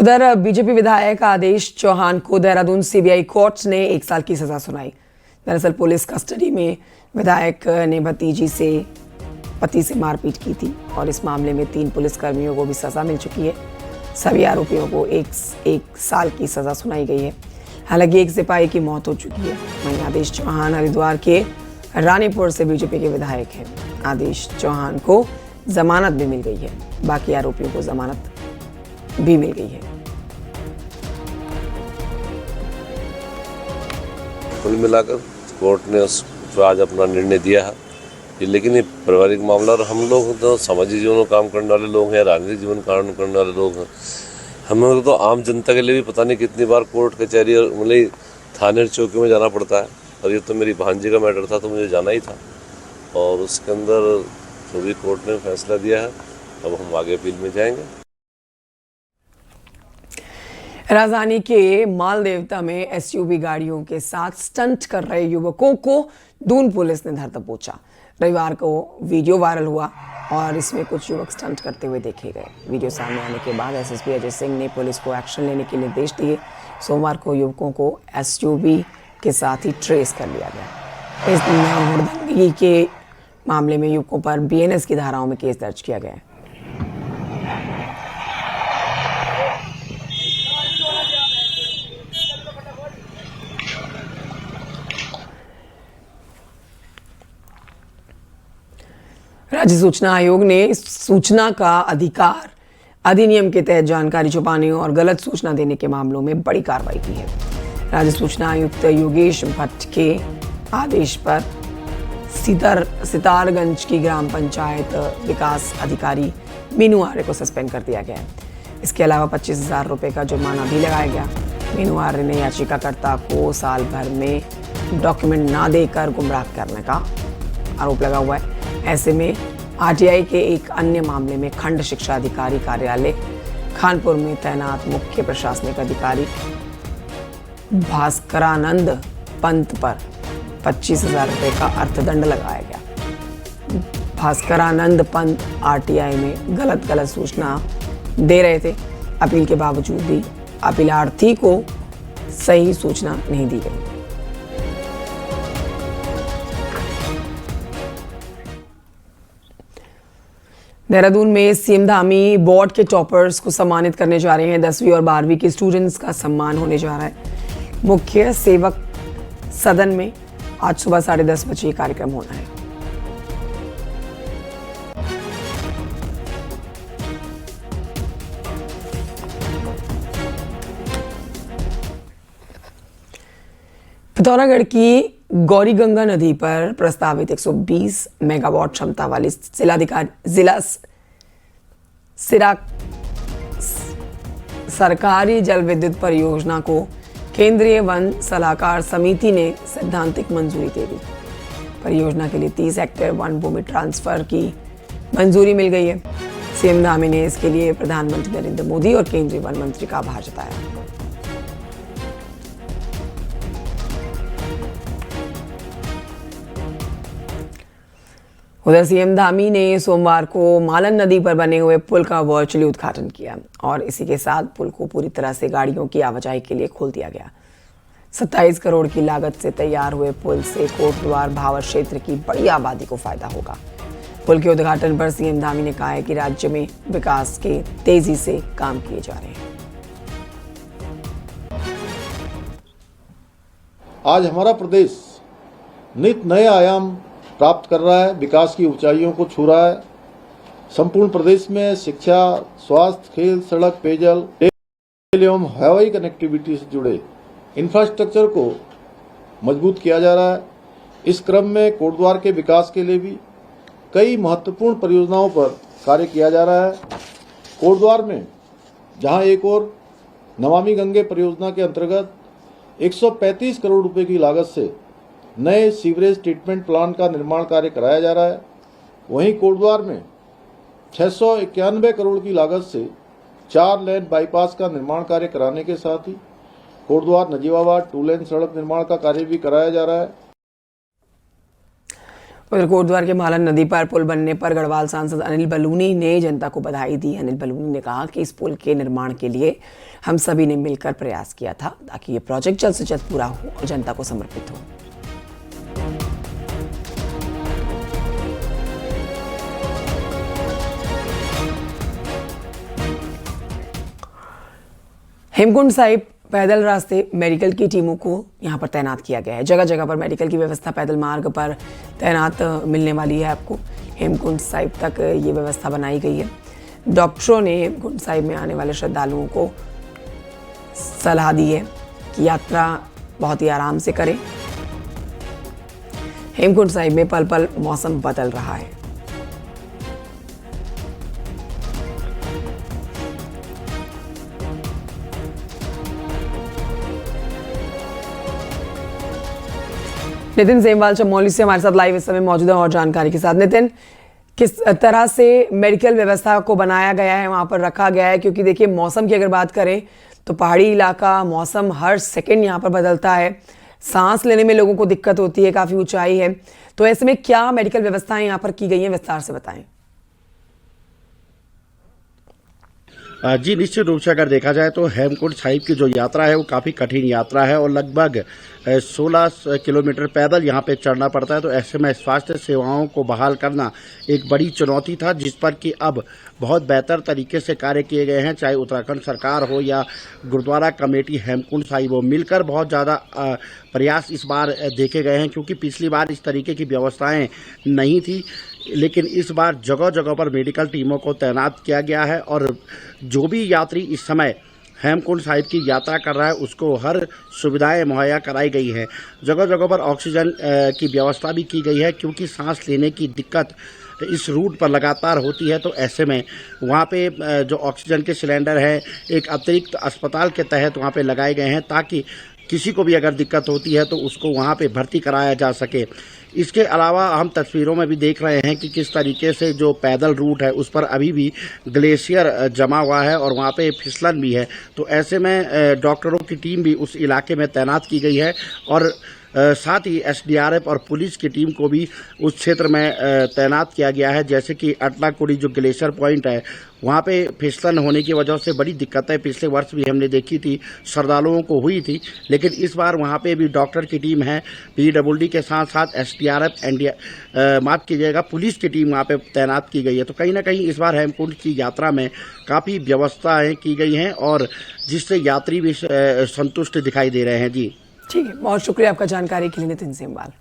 उधर बीजेपी विधायक आदेश चौहान को देहरादून सीबीआई कोर्ट ने 1 साल की सजा सुनाई। दरअसल पुलिस कस्टडी में विधायक ने भतीजी से पति से मारपीट की थी और इस मामले में 3 पुलिसकर्मियों को भी सजा मिल चुकी है। सभी आरोपियों को एक साल की सजा सुनाई गई है। हालांकि एक सिपाही की मौत हो चुकी है। वहीं आदेश चौहान हरिद्वार के रानीपुर से बीजेपी के विधायक हैं। आदेश चौहान को जमानत भी मिल गई है। बाकी आरोपियों को जमानत भी मिल गई है। कुल मिलाकर कोर्ट ने आज अपना निर्णय दिया है, लेकिन ये पारिवारिक मामला और हम लोग तो सामाजिक जीवन में काम करने वाले लोग हैं, राजनीतिक जीवन में काम करने वाले लोग हैं। हमें तो आम जनता के लिए भी पता नहीं कितनी बार कोर्ट कचहरी और मतलब थाने चौकी में जाना पड़ता है। और ये तो मेरी भांजी का मैटर था तो मुझे जाना ही था और उसके अंदर जो भी कोर्ट ने फैसला दिया है अब हम आगे अपील में जाएंगे। राजधानी के माल देवता में एसयूवी गाड़ियों के साथ स्टंट कर रहे युवकों को दून पुलिस ने धर दबोचा। रविवार को वीडियो वायरल हुआ और इसमें कुछ युवक स्टंट करते हुए देखे गए। वीडियो सामने आने के बाद एसएसपी अजय सिंह ने पुलिस को एक्शन लेने के निर्देश दिए। सोमवार को युवकों को एसयूवी के साथ ही ट्रेस कर लिया गया। इस हुड़दंगी के मामले में युवकों पर बीएनएस की धाराओं में केस दर्ज किया गया है। राज्य सूचना आयोग ने सूचना का अधिकार अधिनियम के तहत जानकारी छुपाने और गलत सूचना देने के मामलों में बड़ी कार्रवाई की है। राज्य सूचना आयुक्त योगेश भट्ट के आदेश पर सितारगंज की ग्राम पंचायत विकास अधिकारी मीनू आर्य को सस्पेंड कर दिया गया है। इसके अलावा 25,000 रुपये का जुर्माना भी लगाया गया। मीनू आर्य ने याचिकाकर्ता को साल भर में डॉक्यूमेंट ना देकर गुमराह करने का आरोप लगा हुआ है। ऐसे में आरटीआई के एक अन्य मामले में खंड शिक्षा अधिकारी कार्यालय खानपुर में तैनात मुख्य प्रशासनिक अधिकारी भास्करानंद पंत पर 25,000 रुपये का अर्थदंड लगाया गया। भास्करानंद पंत आरटीआई में गलत सूचना दे रहे थे। अपील के बावजूद भी अपीलार्थी को सही सूचना नहीं दी गई। देहरादून में सीएम धामी बोर्ड के टॉपर्स को सम्मानित करने जा रहे हैं। 10वीं और 12वीं के स्टूडेंट्स का सम्मान होने जा रहा है। मुख्य सेवक सदन में आज सुबह 10:30 बजे ये कार्यक्रम होना है। पिथौरागढ़ की गौरी गंगा नदी पर प्रस्तावित 120 मेगावाट क्षमता वाली सरकारी जल विद्युत परियोजना को केंद्रीय वन सलाहकार समिति ने सैद्धांतिक मंजूरी दे दी। परियोजना के लिए 30 हेक्टेयर वन भूमि ट्रांसफर की मंजूरी मिल गई है। सीएम धामी ने इसके लिए प्रधानमंत्री नरेंद्र मोदी और केंद्रीय वन मंत्री का आभार जताया। उधर सीएम धामी ने सोमवार को मालन नदी पर बने हुए पुल का वर्चुअली उद्घाटन किया और इसी के साथ पुल को पूरी तरह से गाड़ियों की आवाजाही के लिए खोल दिया गया। 27 करोड़ की लागत से तैयार हुए पुल से कोटद्वार भावर क्षेत्र की बड़ी आबादी को फायदा होगा। पुल के उद्घाटन पर सीएम धामी ने कहा है कि राज्य में विकास के तेजी से काम किए जा रहे हैं। आज हमारा प्रदेश नित नए आयाम प्राप्त कर रहा है, विकास की ऊंचाइयों को छू रहा है। संपूर्ण प्रदेश में शिक्षा, स्वास्थ्य, खेल, सड़क, पेयजल एवं हवाई कनेक्टिविटी से जुड़े इंफ्रास्ट्रक्चर को मजबूत किया जा रहा है। इस क्रम में कोटद्वार के विकास के लिए भी कई महत्वपूर्ण परियोजनाओं पर कार्य किया जा रहा है। कोटद्वार में जहां एक और नमामि गंगे परियोजना के अंतर्गत 135 करोड़ रुपए की लागत से नए सीवरेज ट्रीटमेंट प्लांट का निर्माण कार्य कराया जा रहा है, वहीं कोटद्वार में 691 करोड़ की लागत से 4 लेन बाईपास का निर्माण कार्य कराने के साथ ही कोटद्वार नजीबाबाद 2 लेन सड़क निर्माण का कार्य भी कराया जा रहा है। उधर कोटद्वार के मालन नदी पर पुल बनने पर गढ़वाल सांसद अनिल बलूनी ने जनता को बधाई दी। अनिल बलूनी ने कहा कि इस पुल के निर्माण के लिए हम सभी ने मिलकर प्रयास किया था ताकि ये प्रोजेक्ट जल्द से जल्द पूरा हो और जनता को समर्पित हो। हेमकुंड साहिब पैदल रास्ते मेडिकल की टीमों को यहां पर तैनात किया गया है। जगह जगह पर मेडिकल की व्यवस्था पैदल मार्ग पर तैनात मिलने वाली है आपको। हेमकुंड साहिब तक ये व्यवस्था बनाई गई है। डॉक्टरों ने हेमकुंड साहिब में आने वाले श्रद्धालुओं को सलाह दी है कि यात्रा बहुत ही आराम से करें। हेमकुंड साहिब में पल पल मौसम बदल रहा है। नितिन सेमवाल चमोली से हमारे साथ लाइव इस समय मौजूद है और जानकारी के साथ। नितिन, किस तरह से मेडिकल व्यवस्था को बनाया गया है, वहां पर रखा गया है? क्योंकि देखिए मौसम की अगर बात करें तो पहाड़ी इलाका, मौसम हर सेकंड यहाँ पर बदलता है, सांस लेने में लोगों को दिक्कत होती है, काफी ऊंचाई है, तो ऐसे में क्या मेडिकल व्यवस्थाएं यहाँ पर की गई हैं, विस्तार से बताएं। जी निश्चित रूप से अगर देखा जाए तो हेमकुंड साहिब की जो यात्रा है वो काफ़ी कठिन यात्रा है और लगभग 16 किलोमीटर पैदल यहाँ पे चढ़ना पड़ता है। तो ऐसे में स्वास्थ्य सेवाओं को बहाल करना एक बड़ी चुनौती था, जिस पर कि अब बहुत बेहतर तरीके से कार्य किए गए हैं। चाहे उत्तराखंड सरकार हो या गुरुद्वारा कमेटी हेमकुंड साहिब हो, मिलकर बहुत ज़्यादा प्रयास इस बार देखे गए हैं, क्योंकि पिछली बार इस तरीके की व्यवस्थाएँ नहीं थी। लेकिन इस बार जगह जगह पर मेडिकल टीमों को तैनात किया गया है और जो भी यात्री इस समय हेमकुंड साहिब की यात्रा कर रहा है उसको हर सुविधाएं मुहैया कराई गई हैं। जगह जगह पर ऑक्सीजन की व्यवस्था भी की गई है, क्योंकि सांस लेने की दिक्कत इस रूट पर लगातार होती है। तो ऐसे में वहाँ पे जो ऑक्सीजन के सिलेंडर हैं एक अतिरिक्त अस्पताल के तहत वहाँ पे लगाए गए हैं, ताकि किसी को भी अगर दिक्कत होती है तो उसको वहाँ पे भर्ती कराया जा सके। इसके अलावा हम तस्वीरों में भी देख रहे हैं कि किस तरीके से जो पैदल रूट है उस पर अभी भी ग्लेशियर जमा हुआ है और वहाँ पे फिसलन भी है। तो ऐसे में डॉक्टरों की टीम भी उस इलाके में तैनात की गई है और साथ ही एसडीआरएफ और पुलिस की टीम को भी उस क्षेत्र में तैनात किया गया है। जैसे कि अटलाकुड़ी जो ग्लेशियर पॉइंट है वहाँ पे फिसलन होने की वजह से बड़ी दिक्कतें पिछले वर्ष भी हमने देखी थी, श्रद्धालुओं को हुई थी, लेकिन इस बार वहाँ पे भी डॉक्टर की टीम है, पीडब्ल्यूडी के साथ साथ एसडीआरएफ माफ कीजिएगा पुलिस की टीम वहाँ पे तैनात की गई है। तो कहीं ना कहीं इस बार हेमकुंड की यात्रा में काफ़ी व्यवस्थाएँ की गई हैं और जिससे यात्री भी संतुष्ट दिखाई दे रहे हैं। जी ठीक है, बहुत शुक्रिया आपका जानकारी के लिए नितिन सेमवाल।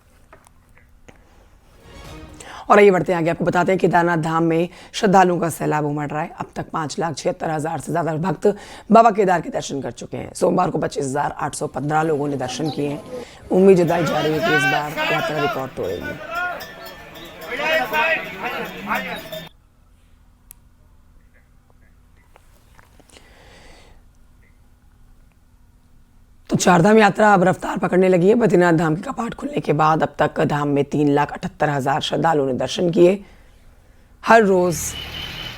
और आइए बढ़ते हैं आगे, आपको बताते हैं केदारनाथ धाम में श्रद्धालुओं का सैलाब उमड़ रहा है। अब तक 5,76,000 से ज्यादा भक्त बाबा केदार के दर्शन कर चुके हैं। सोमवार को 25,815 लोगों ने दर्शन किए हैं। उम्मीद जताई जा रही है कि इस बार यात्रा रिकॉर्ड तोड़ेगी। तो चारधाम यात्रा अब रफ्तार पकड़ने लगी है। बद्रीनाथ धाम के कपाट खुलने के बाद अब तक धाम में 3,78,000 श्रद्धालुओं ने दर्शन किए। हर रोज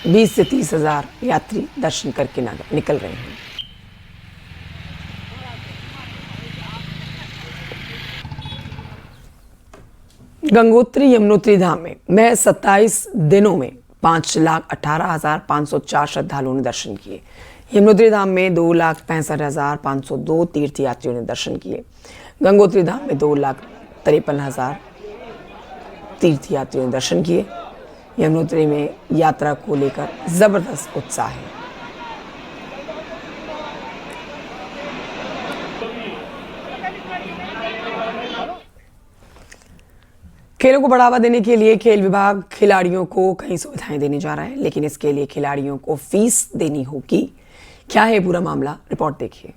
20 से 30,000 यात्री दर्शन करके निकल रहे हैं। गंगोत्री यमुनोत्री धाम में महज 27 दिनों में 5,18,504 श्रद्धालुओं ने दर्शन किए। यमुनोत्री धाम में 2,65,502 तीर्थयात्रियों ने दर्शन किए। गंगोत्री धाम में 2,53,000 तीर्थयात्रियों ने दर्शन किए। यमुनोत्री में यात्रा को लेकर जबरदस्त उत्साह है। खेलों को बढ़ावा देने के लिए खेल विभाग खिलाड़ियों को कई सुविधाएं देने जा रहा है, लेकिन इसके लिए खिलाड़ियों को फीस देनी होगी। क्या है पूरा मामला, रिपोर्ट देखिए।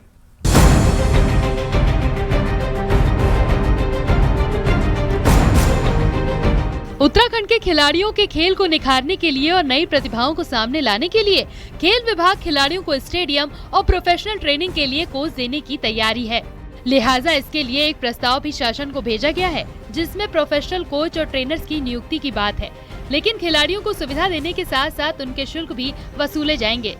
उत्तराखंड के खिलाड़ियों के खेल को निखारने के लिए और नई प्रतिभाओं को सामने लाने के लिए खेल विभाग खिलाड़ियों को स्टेडियम और प्रोफेशनल ट्रेनिंग के लिए कोच देने की तैयारी है। लिहाजा इसके लिए एक प्रस्ताव भी शासन को भेजा गया है, जिसमें प्रोफेशनल कोच और ट्रेनर्स की नियुक्ति की बात है। लेकिन खिलाड़ियों को सुविधा देने के साथ साथ उनके शुल्क भी वसूले जाएंगे।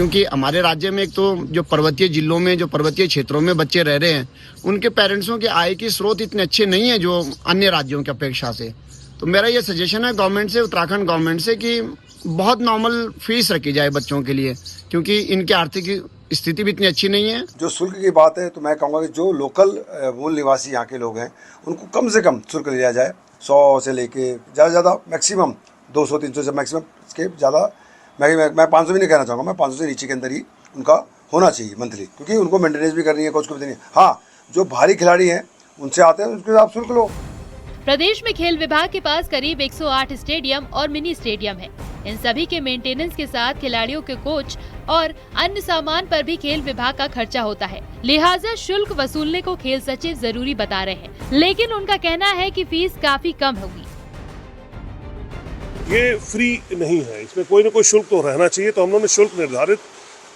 क्योंकि हमारे राज्य में एक तो जो पर्वतीय जिलों में, जो पर्वतीय क्षेत्रों में बच्चे रह रहे हैं, उनके पेरेंट्सों के आय की स्रोत इतने अच्छे नहीं है जो अन्य राज्यों की अपेक्षा से। तो मेरा ये सजेशन है गवर्नमेंट से, उत्तराखंड गवर्नमेंट से, कि बहुत नॉर्मल फीस रखी जाए बच्चों के लिए, क्योंकि इनकी आर्थिक स्थिति भी इतनी अच्छी नहीं है। जो शुल्क की बात है तो मैं कहूँगा कि जो लोकल मूल निवासी यहाँ के लोग हैं उनको कम से कम शुल्क लिया जाए। 100 से लेके ज़्यादा से ज़्यादा मैक्सिमम 200-300 से मैक्सिमम, इसके ज़्यादा मैं 500 भी नहीं कहना चाहूँगा, मैं 500 से नीचे के अंदर ही उनका होना चाहिए मंथली, क्योंकि उनको मेंटेनेंस भी करनी है, कुछ भी देनी है। हाँ, जो भारी खिलाड़ी हैं उनसे आते हैं, उसके आप शुल्क लो। प्रदेश में खेल विभाग के पास करीब 108 स्टेडियम और मिनी स्टेडियम है। इन सभी के मेंटेनेंस के साथ खिलाड़ियों के कोच और अन्य सामान पर भी खेल विभाग का खर्चा होता है। लिहाजा शुल्क वसूलने को खेल सचिव जरूरी बता रहे हैं, लेकिन उनका कहना है कि फीस काफी कम होगी। ये फ्री नहीं है, इसमें कोई न कोई शुल्क तो रहना चाहिए। तो हम लोगों ने शुल्क निर्धारित,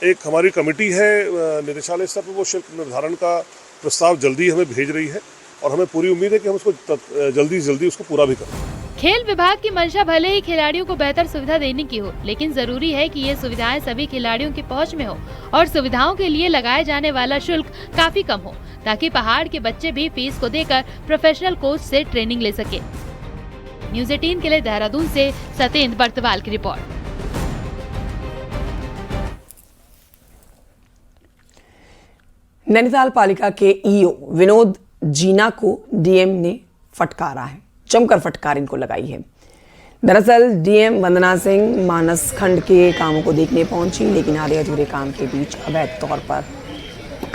एक हमारी कमेटी है निदेशालय स्तर पर, वो शुल्क निर्धारण का प्रस्ताव जल्दी हमें भेज रही है और हमें पूरी उम्मीद है कि हम उसको जल्दी उसको पूरा भी करें। खेल विभाग की मंशा भले ही खिलाड़ियों को बेहतर सुविधा देने की हो, लेकिन जरूरी है कि ये सुविधाएं सभी खिलाड़ियों की पहुंच में हो और सुविधाओं के लिए लगाए जाने वाला शुल्क काफी कम हो, ताकि पहाड़ के बच्चे भी फीस को देकर प्रोफेशनल कोच से ट्रेनिंग ले सके। न्यूज़ 18 के लिए देहरादून से सतेंद्र बर्तवाल की रिपोर्ट। नैनीताल पालिका के ईओ विनोद जीना को डीएम ने फटकारा है, जमकर फटकार इनको लगाई है। दरअसल डीएम वंदना सिंह मानस खंड के कामों को देखने पहुंची, लेकिन आधे अधूरे काम के बीच अवैध तौर पर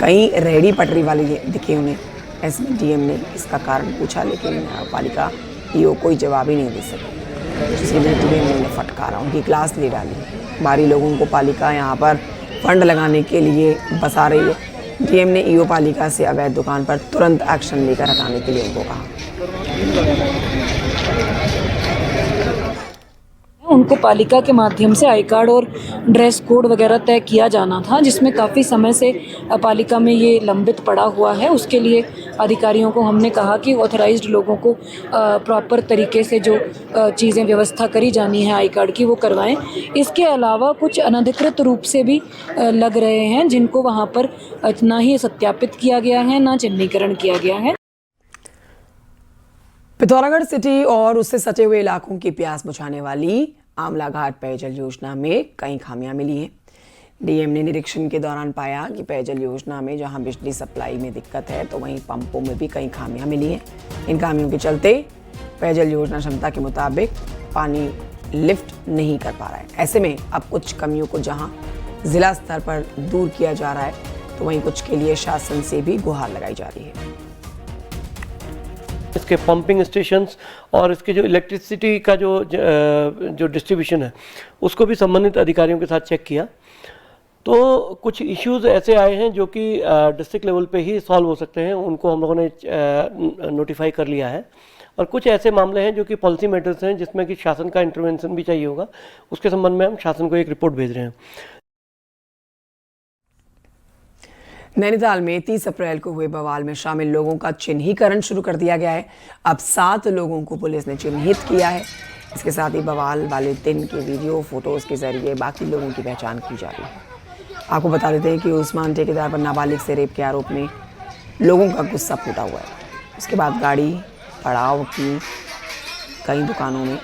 कई रेहड़ी पटरी वाले दिखे उन्हें। ऐसे में डीएम ने इसका कारण पूछा, लेकिन पालिका ईओ कोई जवाब ही नहीं दे सके, जिसलिए डीएम ने उन्हें फटकारा, उनकी क्लास ले डाली। बाहरी लोगों को पालिका यहाँ पर फंड लगाने के लिए बसा रही है। डीएम ने ईओ पालिका से अवैध दुकान पर तुरंत एक्शन लेकर हटाने के लिए उनको कहा। उनको पालिका के माध्यम से आई कार्ड और ड्रेस कोड वगैरह तय किया जाना था, जिसमें काफ़ी समय से पालिका में ये लंबित पड़ा हुआ है। उसके लिए अधिकारियों को हमने कहा कि ऑथराइज्ड लोगों को प्रॉपर तरीके से जो चीज़ें व्यवस्था करी जानी है आई कार्ड की, वो करवाएं। इसके अलावा कुछ अनधिकृत रूप से भी लग रहे हैं, जिनको वहाँ पर ना ही सत्यापित किया गया है, ना चिन्हीकरण किया गया है। पिथौरागढ़ सिटी और उससे सटे हुए इलाकों की प्यास बुझाने वाली आमला घाट पेयजल योजना में कई खामियां मिली हैं। डीएम ने निरीक्षण के दौरान पाया कि पेयजल योजना में जहां बिजली सप्लाई में दिक्कत है, तो वहीं पंपों में भी कई खामियां मिली हैं। इन खामियों के चलते पेयजल योजना क्षमता के मुताबिक पानी लिफ्ट नहीं कर पा रहा है। ऐसे में अब कुछ कमियों को जहां जिला स्तर पर दूर किया जा रहा है, तो वहीं कुछ के लिए शासन से भी गुहार लगाई जा रही है। इसके पंपिंग स्टेशंस और इसके जो इलेक्ट्रिसिटी का जो डिस्ट्रीब्यूशन है, उसको भी संबंधित अधिकारियों के साथ चेक किया। तो कुछ इश्यूज ऐसे आए हैं जो कि डिस्ट्रिक्ट लेवल पे ही सॉल्व हो सकते हैं, उनको हम लोगों ने नोटिफाई कर लिया है। और कुछ ऐसे मामले हैं जो कि पॉलिसी मैटर्स हैं, जिसमें कि शासन का इंटरवेंशन भी चाहिए होगा। उसके संबंध में हम शासन को एक रिपोर्ट भेज रहे हैं। नैनीताल में 30 अप्रैल को हुए बवाल में शामिल लोगों का चिन्हीकरण शुरू कर दिया गया है। अब 7 लोगों को पुलिस ने चिन्हित किया है। इसके साथ ही बवाल वाले दिन के वीडियो फोटोज के जरिए बाकी लोगों की पहचान की जा रही है। आपको बता देते हैं कि उस्मान ठेकेदार पर नाबालिग से रेप के आरोप में लोगों का गुस्सा फूटा हुआ है। उसके बाद गाड़ी पड़ाव की कई दुकानों में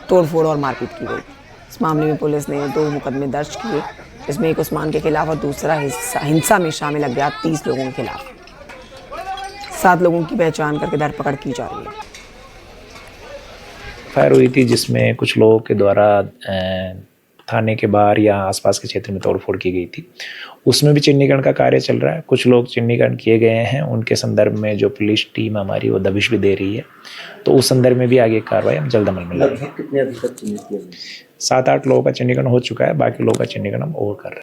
तोड़फोड़ और मारपीट की गई। इस मामले में पुलिस ने 2 मुकदमे दर्ज किए, इसमें एक उस्मान के खिलाफ और दूसरा हिंसा में शामिल अज्ञात 30 लोगों के खिलाफ। 7 लोगों की पहचान करके धरपकड़ की जा रही है। फायर हुई थी जिसमें कुछ लोगों के द्वारा थाने के बाहर या आसपास के क्षेत्र में तोड़फोड़ की गई थी। उसमें भी चिन्हीकरण का कार्य चल रहा है। कुछ लोग चिन्हीकरण किए गए हैं, उनके संदर्भ में जो पुलिस टीम हमारी वो दबिश भी दे रही है, तो उस संदर्भ में भी आगे कार्रवाई हम जल्द अमल में लाएंगे। 7-8 लोगों का चिन्हीकरण हो चुका है, बाकी लोगों का चिन्हीकरण हम और कर रहे हैं।